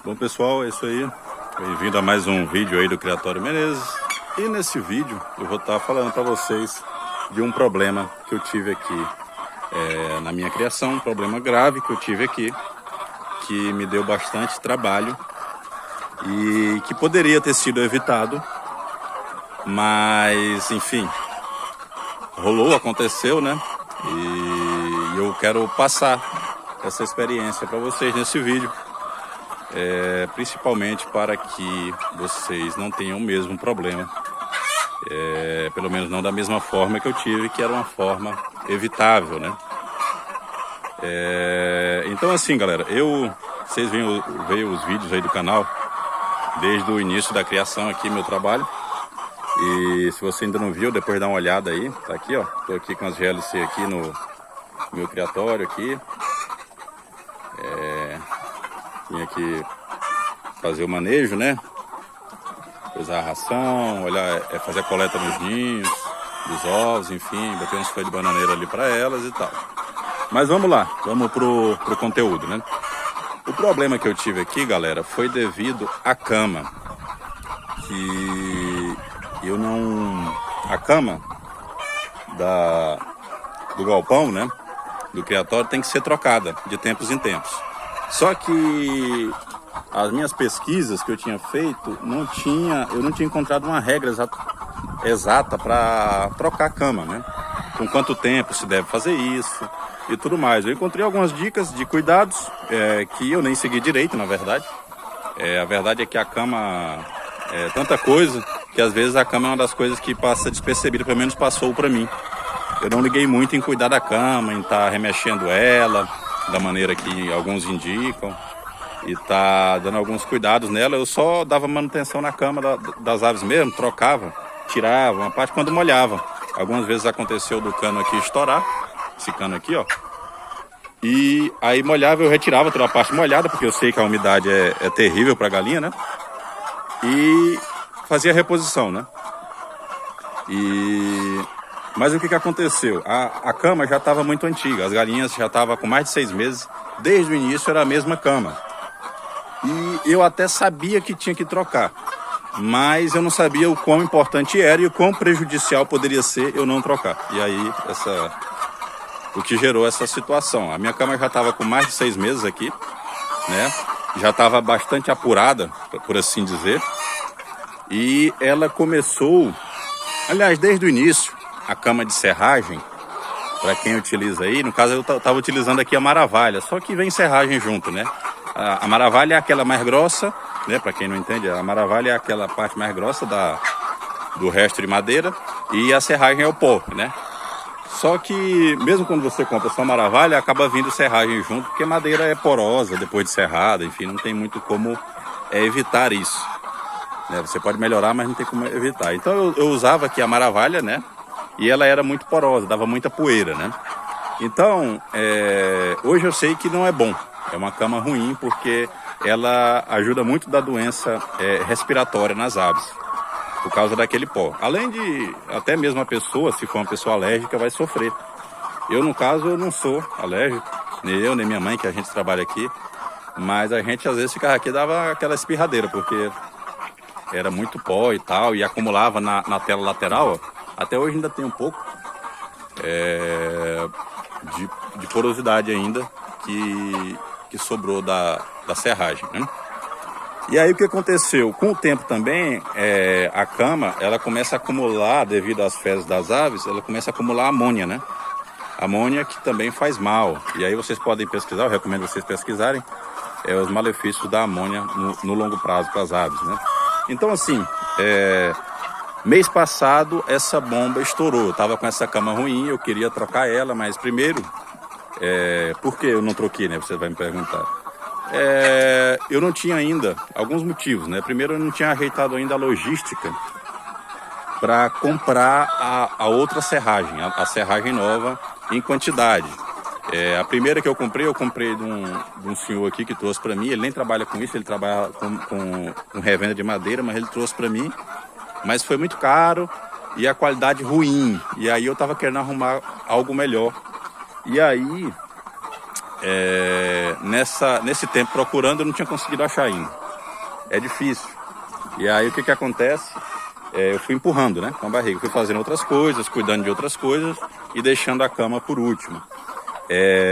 Bom pessoal, é isso aí. Bem-vindo a mais um vídeo aí do Criatório Menezes. E nesse vídeo eu vou estar falando para vocês de um problema que eu tive aqui na minha criação, um problema grave que eu tive aqui, que me deu bastante trabalho e que poderia ter sido evitado, mas enfim, rolou, aconteceu, né? E eu quero passar essa experiência para vocês nesse vídeo, principalmente para que vocês não tenham o mesmo problema, pelo menos não da mesma forma que eu tive, que era uma forma evitável, né? Então assim, galera, vocês veem os vídeos aí do canal desde o início da criação aqui, meu trabalho. E se você ainda não viu, depois dá uma olhada aí, tá aqui, ó. Tô aqui com as GLC aqui no meu criatório aqui. Vim aqui fazer o manejo, né? Usar a ração, olhar, fazer a coleta nos ninhos, dos ovos, enfim, botei uns folhas de bananeira ali para elas e tal. Mas vamos lá, vamos pro conteúdo, né? O problema que eu tive aqui, galera, foi devido à cama. Que eu não... A cama do galpão, né? Do criatório tem que ser trocada de tempos em tempos. Só que as minhas pesquisas que eu tinha feito, eu não tinha encontrado uma regra exata para trocar a cama, né? Com quanto tempo se deve fazer isso e tudo mais. Eu encontrei algumas dicas de cuidados que eu nem segui direito, na verdade. A verdade é que a cama é tanta coisa que às vezes a cama é uma das coisas que passa despercebida, pelo menos passou para mim. Eu não liguei muito em cuidar da cama, em estar remexendo ela da maneira que alguns indicam e tá dando alguns cuidados nela. Eu só dava manutenção na cama das aves mesmo, trocava, tirava uma parte quando molhava. Algumas vezes aconteceu do cano aqui estourar, esse cano aqui, ó. E aí molhava, eu retirava toda a parte molhada, porque eu sei que a umidade é terrível para galinha, né? E fazia reposição, né? Mas o que aconteceu? A cama já estava muito antiga, as galinhas já estavam com mais de 6 meses, desde o início era a mesma cama. E eu até sabia que tinha que trocar, mas eu não sabia o quão importante era e o quão prejudicial poderia ser eu não trocar. E aí, o que gerou essa situação. A minha cama já estava com mais de 6 meses aqui, né? Já estava bastante apurada, por assim dizer. E ela começou, aliás, desde o início, a cama de serragem, para quem utiliza aí, no caso eu estava utilizando aqui a Maravalha, só que vem serragem junto, né? A Maravalha é aquela mais grossa, né? Para quem não entende, a Maravalha é aquela parte mais grossa do resto de madeira e a serragem é o pó, né? Só que mesmo quando você compra só Maravalha, acaba vindo serragem junto, porque a madeira é porosa depois de serrada, enfim, não tem muito como evitar isso, né? Você pode melhorar, mas não tem como evitar. Então eu usava aqui a Maravalha, né? E ela era muito porosa, dava muita poeira, né? Então, hoje eu sei que não é bom. É uma cama ruim porque ela ajuda muito da doença respiratória nas aves, por causa daquele pó. Além de, até mesmo a pessoa, se for uma pessoa alérgica, vai sofrer. Eu, no caso, eu não sou alérgico, nem eu, nem minha mãe, que a gente trabalha aqui. Mas a gente, às vezes, ficava aqui e dava aquela espirradeira, porque era muito pó e tal, e acumulava na tela lateral, ó. Até hoje ainda tem um pouco de porosidade ainda que sobrou da serragem, né? E aí o que aconteceu? Com o tempo também, a cama, ela começa a acumular, devido às fezes das aves, ela começa a acumular amônia, né? Amônia que também faz mal. E aí vocês podem pesquisar, eu recomendo vocês pesquisarem, os malefícios da amônia no longo prazo para as aves, né? Então assim, mês passado essa bomba estourou. Eu tava com essa cama ruim, eu queria trocar ela, mas primeiro, por que eu não troquei, né? Você vai me perguntar. Eu não tinha ainda, alguns motivos, né? Primeiro, eu não tinha ajeitado ainda a logística para comprar a outra serragem, a serragem nova em quantidade. A primeira que eu comprei de um senhor aqui que trouxe para mim. Ele nem trabalha com isso, ele trabalha com revenda de madeira, mas ele trouxe para mim. Mas foi muito caro e a qualidade ruim. E aí eu estava querendo arrumar algo melhor. E aí nesse tempo procurando, eu não tinha conseguido achar ainda. É difícil. E aí o que acontece? Eu fui empurrando, né, com a barriga. Fui fazendo outras coisas, cuidando de outras coisas e deixando a cama por último.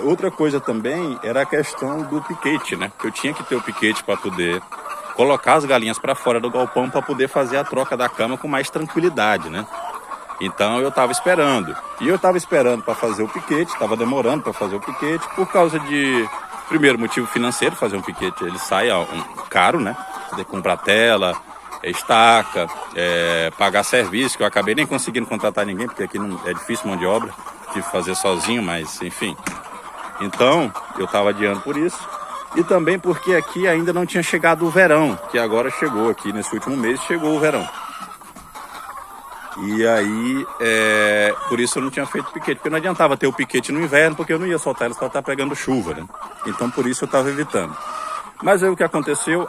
Outra coisa também era a questão do piquete, né? Eu tinha que ter o piquete para poder colocar as galinhas para fora do galpão para poder fazer a troca da cama com mais tranquilidade, né? Então eu estava esperando. E eu estava esperando para fazer o piquete, estava demorando para fazer o piquete por causa de, primeiro, motivo financeiro. Fazer um piquete ele sai caro, né? Você tem que comprar tela, estaca, pagar serviço, que eu acabei nem conseguindo contratar ninguém, porque aqui não é difícil mão de obra, tive que fazer sozinho, mas enfim. Então eu estava adiando por isso. E também porque aqui ainda não tinha chegado o verão, que agora chegou aqui nesse último mês, chegou o verão. E aí, por isso eu não tinha feito piquete, porque não adiantava ter o piquete no inverno, porque eu não ia soltar elas para estar pegando chuva, né? Então por isso eu estava evitando. Mas aí o que aconteceu,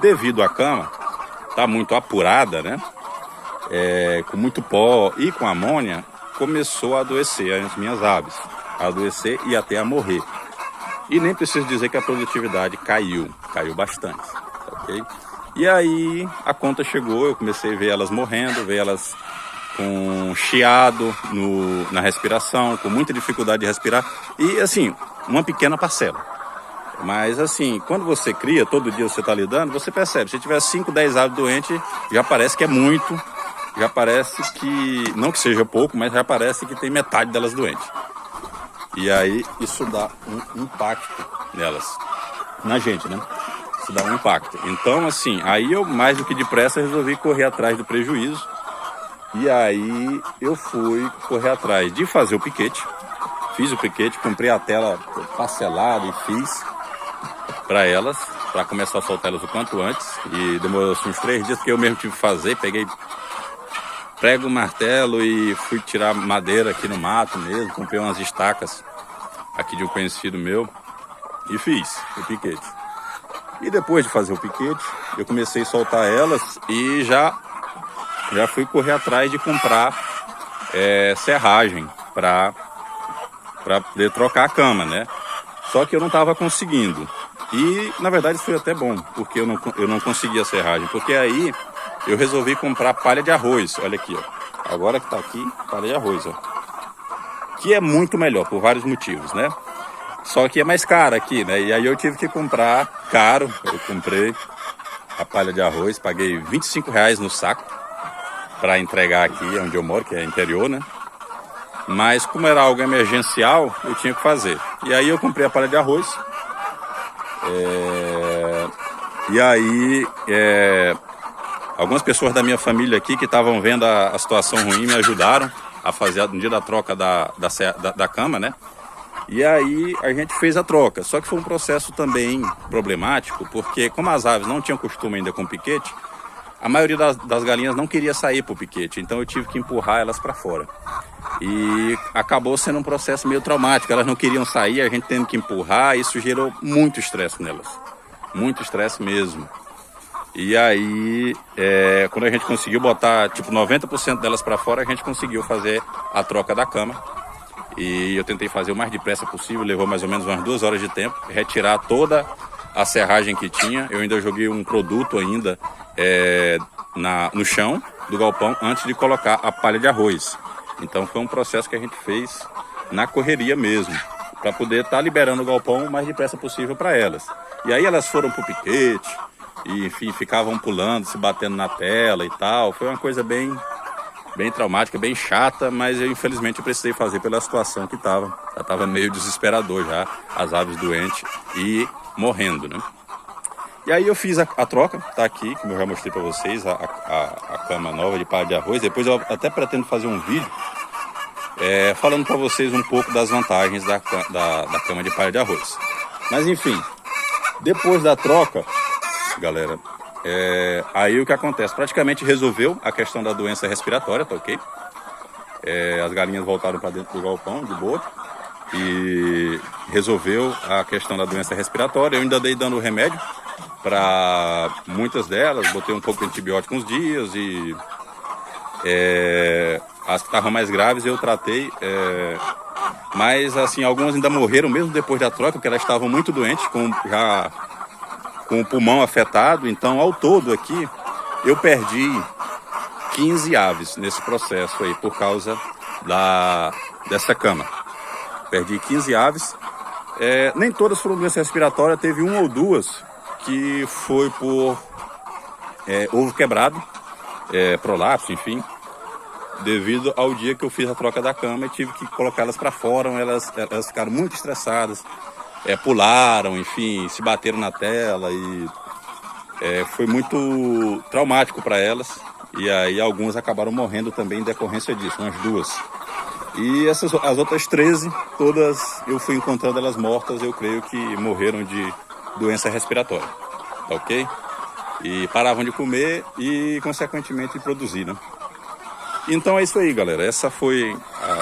devido à cama, tá muito apurada, né? Com muito pó e com amônia, começou a adoecer as minhas aves. A adoecer e até a morrer. E nem preciso dizer que a produtividade caiu bastante, ok? E aí a conta chegou, eu comecei a ver elas morrendo, ver elas com chiado na respiração, com muita dificuldade de respirar. E assim, uma pequena parcela. Mas assim, quando você cria, todo dia você está lidando, você percebe. Se tiver 5, 10 aves doentes, já parece que é muito. Já parece que, não que seja pouco, mas já parece que tem metade delas doentes. E aí isso dá um impacto nelas, na gente, né? Isso dá um impacto. Então, assim, aí eu, mais do que depressa, resolvi correr atrás do prejuízo. E aí eu fui correr atrás de fazer o piquete. Fiz o piquete, comprei a tela parcelada e fiz para elas, para começar a soltar elas o quanto antes. E demorou assim, uns 3 dias, porque eu mesmo tive que fazer. Peguei prego, martelo e fui tirar madeira aqui no mato mesmo. Comprei umas estacas aqui de um conhecido meu e fiz o piquete. E depois de fazer o piquete, eu comecei a soltar elas e já fui correr atrás de comprar serragem para poder trocar a cama, né? Só que eu não estava conseguindo. E, na verdade, isso foi até bom, porque eu não conseguia a serragem. Porque aí eu resolvi comprar palha de arroz. Olha aqui, ó. Agora que tá aqui, palha de arroz, ó. Que é muito melhor, por vários motivos, né? Só que é mais caro aqui, né? E aí eu tive que comprar caro. Eu comprei a palha de arroz, paguei R$25 no saco para entregar aqui onde eu moro, que é interior, né? Mas como era algo emergencial, eu tinha que fazer. E aí eu comprei a palha de arroz. E aí algumas pessoas da minha família aqui que estavam vendo a situação ruim me ajudaram a fazer no dia da troca da cama, né? E aí a gente fez a troca, só que foi um processo também problemático, porque como as aves não tinham costume ainda com piquete, a maioria das galinhas não queria sair para o piquete, então eu tive que empurrar elas para fora. E acabou sendo um processo meio traumático, elas não queriam sair, a gente tendo que empurrar, isso gerou muito estresse nelas, muito estresse mesmo. E aí, quando a gente conseguiu botar tipo 90% delas para fora, a gente conseguiu fazer a troca da cama. E eu tentei fazer o mais depressa possível, levou mais ou menos umas 2 horas de tempo, retirar toda a serragem que tinha. Eu ainda joguei um produto ainda no chão do galpão antes de colocar a palha de arroz. Então foi um processo que a gente fez na correria mesmo, para poder estar liberando o galpão o mais depressa possível para elas. E aí elas foram pro piquete, e enfim, ficavam pulando, se batendo na tela e tal. Foi uma coisa bem traumática, bem chata, mas eu infelizmente precisei fazer pela situação que estava. Já estava meio desesperador já, as aves doentes e morrendo, né? E aí eu fiz a troca, tá aqui, como eu já mostrei para vocês, a cama nova de palha de arroz. Depois eu até pretendo fazer um vídeo falando para vocês um pouco das vantagens da cama de palha de arroz. Mas enfim, depois da troca, galera, aí o que acontece? Praticamente resolveu a questão da doença respiratória, tá ok? As galinhas voltaram para dentro do galpão, de boa. E resolveu a questão da doença respiratória. Eu ainda dei dando remédio para muitas delas, botei um pouco de antibiótico uns dias e as que estavam mais graves eu tratei Mas assim, algumas ainda morreram mesmo depois da troca, porque elas estavam muito doentes, já com o pulmão afetado. Então, ao todo aqui, eu perdi 15 aves nesse processo aí, por causa dessa cama. Perdi 15 aves. Nem todas foram doença respiratória, teve uma ou duas que foi por ovo quebrado, prolapso, enfim, devido ao dia que eu fiz a troca da cama e tive que colocá-las para fora. Elas ficaram muito estressadas, pularam, enfim, se bateram na tela e foi muito traumático para elas. E aí algumas acabaram morrendo também em decorrência disso, umas duas. E as outras 13, todas eu fui encontrando elas mortas, eu creio que morreram de doença respiratória, tá ok? E paravam de comer e, consequentemente, de produzir, né? Então é isso aí, galera. Essa foi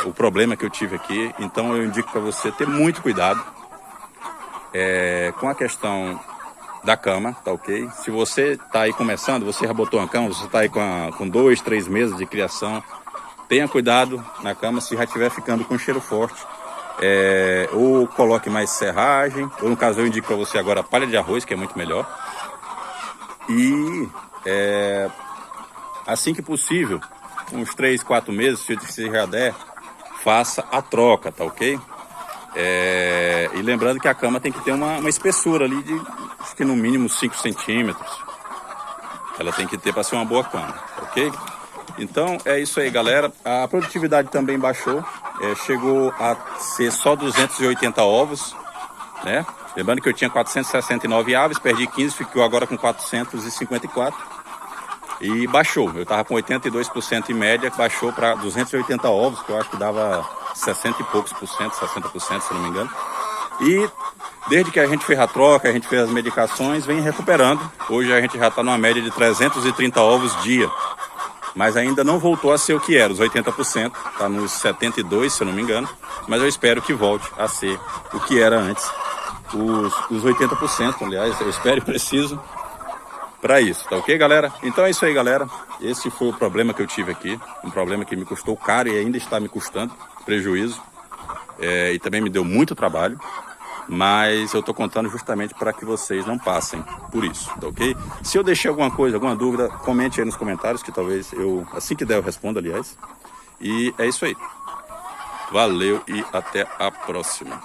o problema que eu tive aqui. Então eu indico para você ter muito cuidado com a questão da cama, tá ok? Se você tá aí começando, você já botou uma cama, você tá aí com 2, 3 meses de criação, tenha cuidado na cama. Se já estiver ficando com cheiro forte, ou coloque mais serragem, ou no caso eu indico para você agora palha de arroz, que é muito melhor. E assim que possível, uns 3, 4 meses, se já der, faça a troca, tá ok? E lembrando que a cama tem que ter uma espessura ali de, acho que no mínimo 5 centímetros. Ela tem que ter para ser uma boa cama, ok? Então é isso aí, galera. A produtividade também baixou, chegou a ser só 280 ovos, né? Lembrando que eu tinha 469 aves, perdi 15, ficou agora com 454. E baixou, eu estava com 82% em média, baixou para 280 ovos, que eu acho que dava 60 e poucos por cento, 60%, se não me engano. E desde que a gente fez a troca, a gente fez as medicações, vem recuperando. Hoje a gente já está numa média de 330 ovos dia, mas ainda não voltou a ser o que era, os 80%, está nos 72%, se eu não me engano. Mas eu espero que volte a ser o que era antes, os 80%, aliás, eu espero e preciso para isso, tá ok, galera? Então é isso aí, galera. Esse foi o problema que eu tive aqui, um problema que me custou caro e ainda está me custando prejuízo, e também me deu muito trabalho, mas eu estou contando justamente para que vocês não passem por isso, tá ok? Se eu deixei alguma coisa, alguma dúvida, comente aí nos comentários, que talvez eu, assim que der, eu responda, aliás. E é isso aí. Valeu e até a próxima.